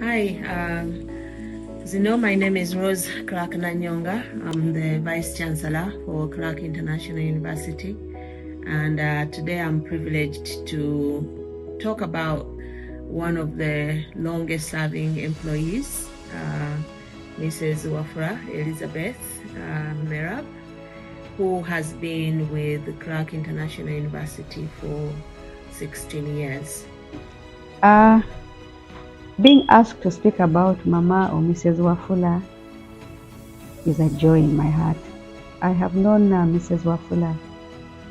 Hi, as you know, my name is Rose Clark Nanyonga. I'm the Vice Chancellor for Clark International University. And today I'm privileged to talk about one of the longest serving employees, Mrs. Wafula Elizabeth Merab, who has been with Clark International University for 16 years. Being asked to speak about Mama or Mrs. Wafula is a joy in my heart. I have known Mrs. Wafula,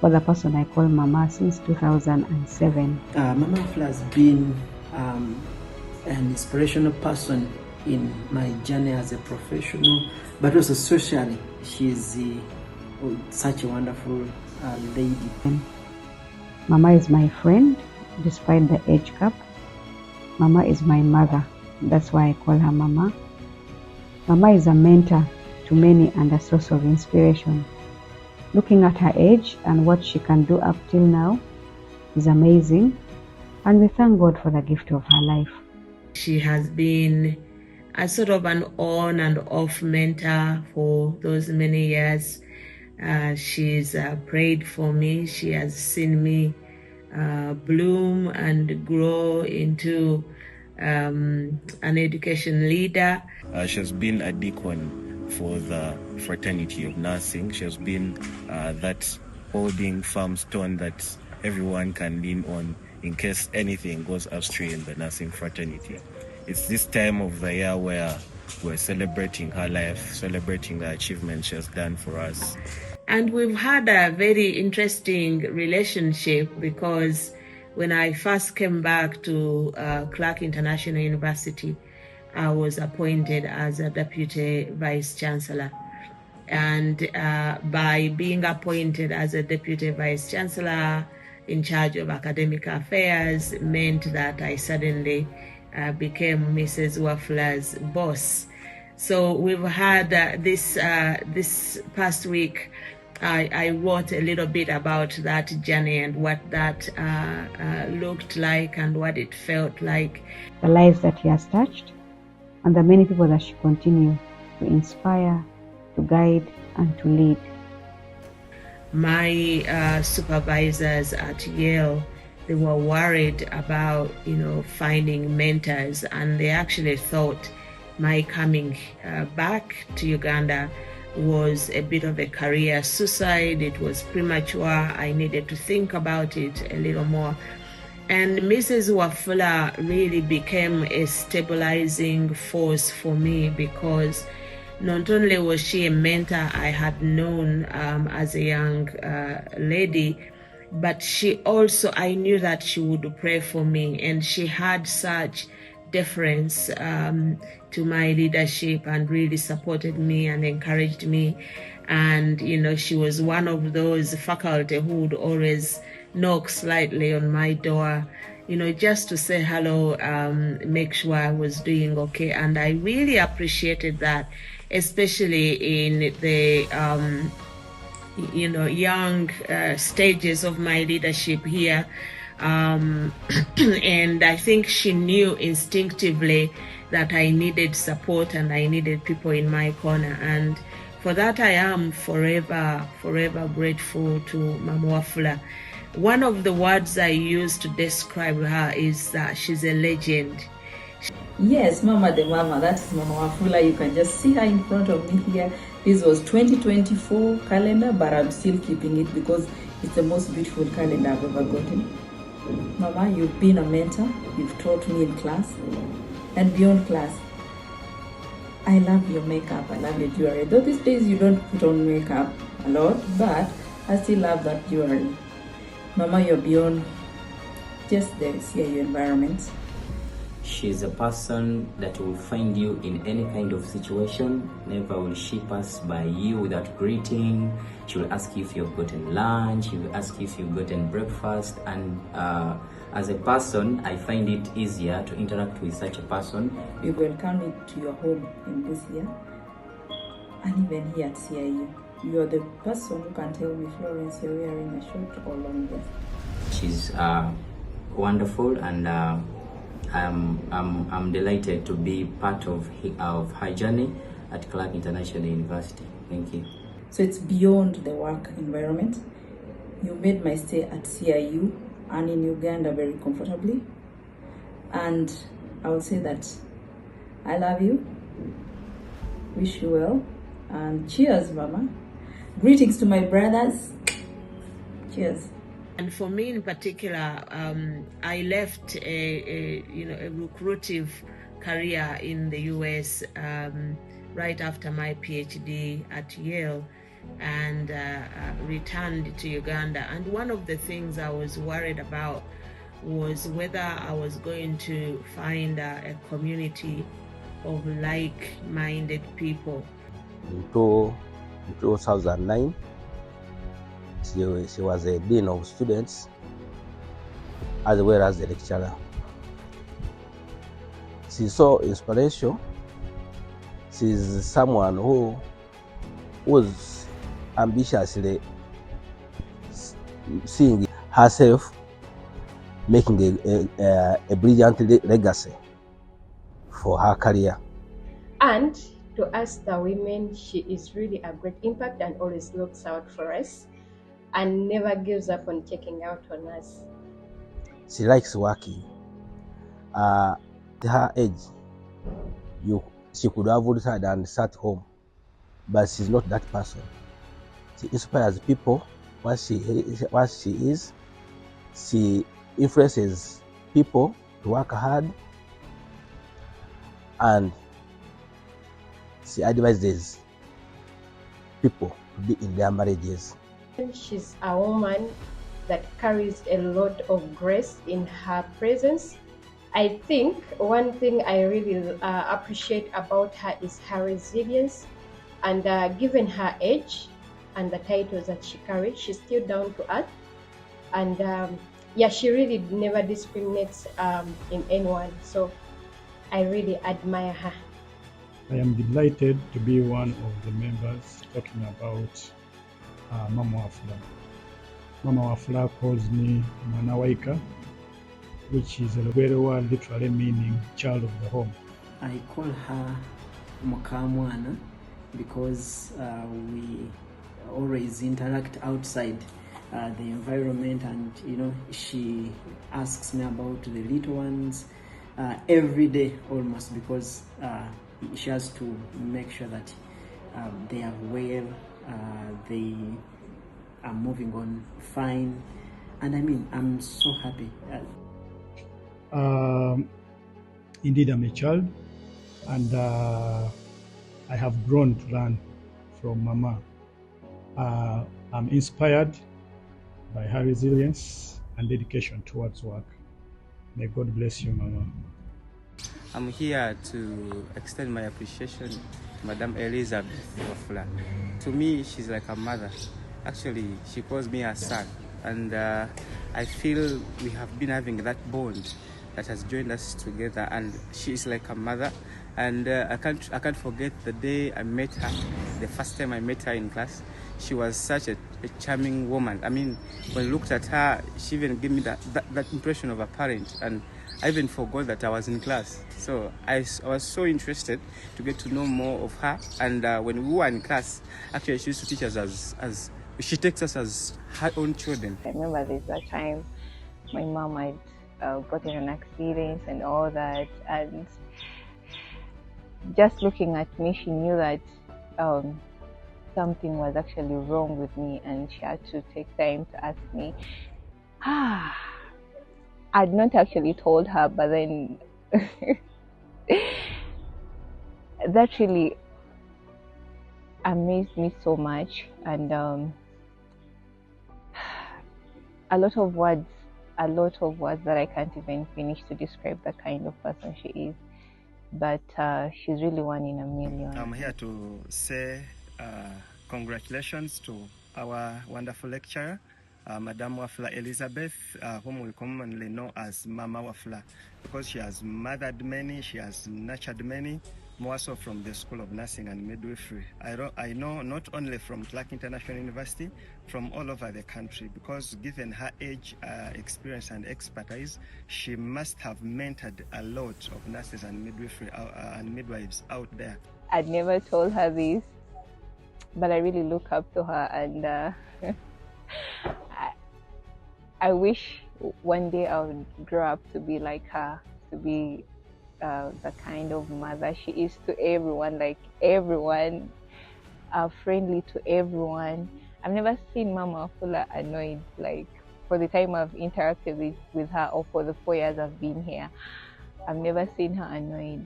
for the person I call Mama, since 2007. Mama Wafula has been an inspirational person in my journey as a professional, but also socially. She's such a wonderful lady. Mama is my friend, despite the age gap. Mama is my mother. That's why I call her Mama. Mama is a mentor to many and a source of inspiration. Looking at her age and what she can do up till now is amazing, and we thank God for the gift of her life. She has been a sort of an on and off mentor for those many years. She's prayed for me. She has seen me bloom and grow into an education leader. She has been a deacon for the fraternity of nursing. She has been that holding firm stone that everyone can lean on in case anything goes astray in the nursing fraternity. It's this time of the year where we're celebrating her life, celebrating the achievements she has done for us. And we've had a very interesting relationship, because when I first came back to Clark International University, I was appointed as a Deputy Vice Chancellor. And by being appointed as a Deputy Vice Chancellor in charge of academic affairs meant that I suddenly became Mrs. Wafula's boss. So we've had this past week, I wrote a little bit about that journey and what that looked like and what it felt like. The lives that she has touched and the many people that she continues to inspire, to guide, and to lead. My supervisors at Yale, they were worried about, finding mentors, and they actually thought my coming back to Uganda was a bit of a career suicide. It was premature. I needed to think about it a little more. And Mrs. Wafula really became a stabilizing force for me, because not only was she a mentor I had known as a young lady, but I knew that she would pray for me, and she had such deference to my leadership and really supported me and encouraged me. And she was one of those faculty who would always knock slightly on my door, just to say hello, make sure I was doing okay. And I really appreciated that, especially in the young stages of my leadership here. And I think she knew instinctively that I needed support and I needed people in my corner. And for that, I am forever grateful to Mama Wafula. One of the words I use to describe her is that she's a legend. Yes, Mama the Mama, that is Mama Wafula. You can just see her in front of me here. This was 2024 calendar, but I'm still keeping it because it's the most beautiful calendar I've ever gotten. Mama, you've been a mentor. You've taught me in class and beyond class. I love your makeup. I love your jewelry. Though these days you don't put on makeup a lot, but I still love that jewelry. Mama, you're beyond just the CIU environment. She's a person that will find you in any kind of situation. Never will she pass by you without greeting. She will ask you if you've gotten lunch. She will ask you if you've gotten breakfast. And as a person, I find it easier to interact with such a person. We welcome you to your home in this year, and even here at CIU. You are the person who can tell me, Florence, you're wearing a short or long dress. She's wonderful, and I'm delighted to be part of her journey at Clark International University. Thank you. So it's beyond the work environment. You made my stay at CIU and in Uganda very comfortably. And I will say that I love you, wish you well, and cheers, Mama. Greetings to my brothers. Cheers. And for me in particular, I left a lucrative career in the US right after my PhD at Yale, and returned to Uganda. And one of the things I was worried about was whether I was going to find a community of like-minded people. In 2009, she was a dean of students as well as a lecturer. She's so inspirational. She's someone who was ambitiously seeing herself making a brilliant legacy for her career. And to us, the women, she is really a great impact and always looks out for us and never gives up on checking out on us. She likes working. At her age, she could have retired and sat home, but she's not that person. She inspires people. What she is, she influences people to work hard, and she advises people to be in their marriages. She's a woman that carries a lot of grace in her presence. I think one thing I really appreciate about her is her resilience, and given her age and the titles that she carries, she's still down to earth, and yeah, she really never discriminates in anyone, so I really admire her. I am delighted to be one of the members talking about Mama Wafula. Mama Wafula calls me Mwana Waika, which is a very word literally meaning child of the home. I call her Mukamwana because we always interact outside the environment, and she asks me about the little ones every day almost, because she has to make sure that they are well, they are moving on fine, and I'm so happy. Indeed, I'm a child, and I have grown to learn from Mama. I'm inspired by her resilience and dedication towards work. May God bless you, Mama. I'm here to extend my appreciation to Madam Elizabeth Wafula. To me, she's like a mother. Actually, she calls me her son, and I feel we have been having that bond that has joined us together, and she is like a mother. And I can't forget the day I met her, the first time I met her in class. She was such a charming woman. I mean, when I looked at her, she even gave me that impression of a parent, and I even forgot that I was in class. So I was so interested to get to know more of her. And when we were in class, actually she used to teach us as she takes us as her own children. I remember there's that time my mom had gotten an accident and all that, and just looking at me, she knew that something was actually wrong with me, and she had to take time to ask me. I'd not actually told her, but then that really amazed me so much, and a lot of words that I can't even finish to describe the kind of person she is. But she's really one in a million. I'm here to say congratulations to our wonderful lecturer, Madame Wafula Elizabeth, whom we commonly know as Mama Wafula, because she has mothered many, she has nurtured many, more so from the School of Nursing and Midwifery. I know not only from Clark International University, from all over the country, because given her age, experience and expertise, she must have mentored a lot of nurses and midwifery and midwives out there. I'd never told her this, but I really look up to her, and I wish one day I would grow up to be like her, to be the kind of mother she is to everyone, like everyone, friendly to everyone. I've never seen Mama Wafula annoyed, like for the time I've interacted with her, or for the 4 years I've been here. I've never seen her annoyed.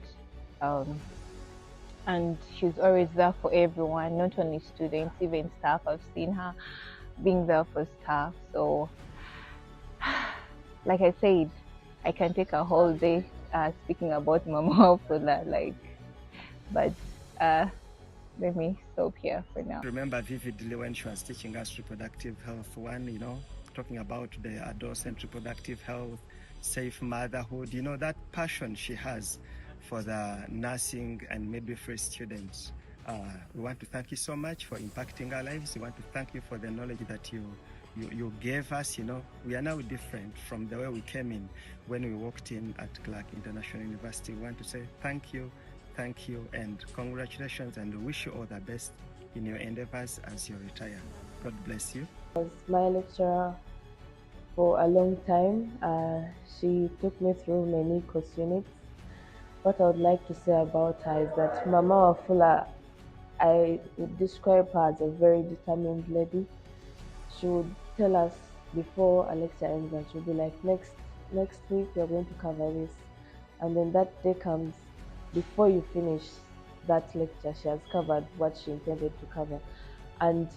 And she's always there for everyone, not only students, even staff. I've seen her being there for staff. So, like I said, I can take a whole day speaking about Mama Wafula, but let me stop here for now. Remember vividly when she was teaching us reproductive health 1, talking about the adolescent reproductive health, safe motherhood, that passion she has for the nursing and midwifery students. We want to thank you so much for impacting our lives. We want to thank you for the knowledge that you gave us. We are now different from the way we came in when we walked in at Clark International University. We want to say thank you, and congratulations, and wish you all the best in your endeavors as you retire. God bless you. I was my lecturer for a long time. She took me through many course units. What I would like to say about her is that Mama Wafula, I would describe her as a very determined lady. She would tell us before a lecture ends, and she'll be like, next week we're going to cover this, and then that day comes. Before you finish that lecture, she has covered what she intended to cover. And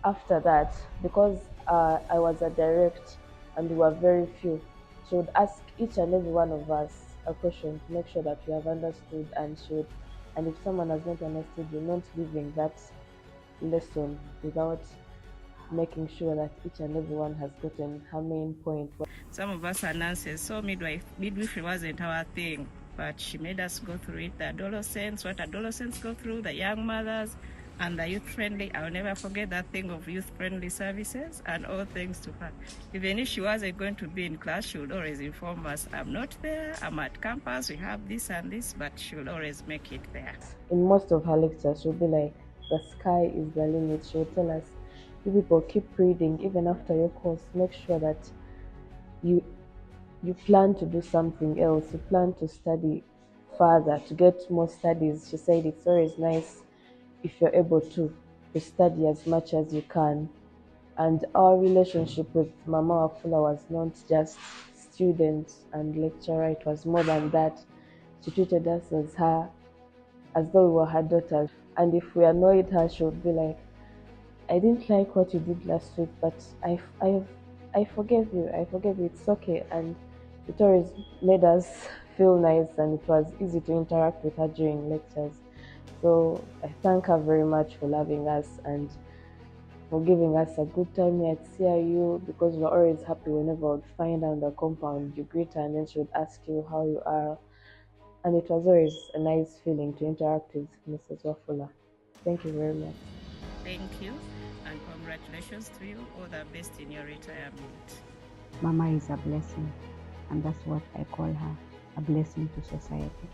after that, because I was a direct and we were very few, she would ask each and every one of us a question to make sure that we have understood, and if someone has not understood, you're not leaving that lesson without making sure that each and everyone has gotten her main point. Some of us are nurses, so midwifery wasn't our thing, but she made us go through it. The adolescents, what adolescents go through, the young mothers, and the youth-friendly. I'll never forget that thing of youth-friendly services and all things to her. Even if she wasn't going to be in class, she would always inform us, I'm not there, I'm at campus, we have this and this, but she would always make it there. In most of her lectures, she'll be like, the sky is the limit. She'll tell us, you people keep reading even after your course. Make sure that you plan to do something else. You plan to study further, to get more studies. She said it's always nice if you're able to study as much as you can. And our relationship with Mama Wafula was not just student and lecturer, it was more than that. She treated us as though we were her daughters. And if we annoyed her, she would be like, I didn't like what you did last week, but I forgave you, it's okay. And it always made us feel nice, and it was easy to interact with her during lectures. So I thank her very much for loving us and for giving us a good time here at CIU, because we're always happy whenever we'd find her on the compound. You greet her and then she would ask you how you are. And it was always a nice feeling to interact with Mrs. Wafula. Thank you very much. Thank you, and congratulations to you. All the best in your retirement. Mama is a blessing, and that's what I call her, a blessing to society.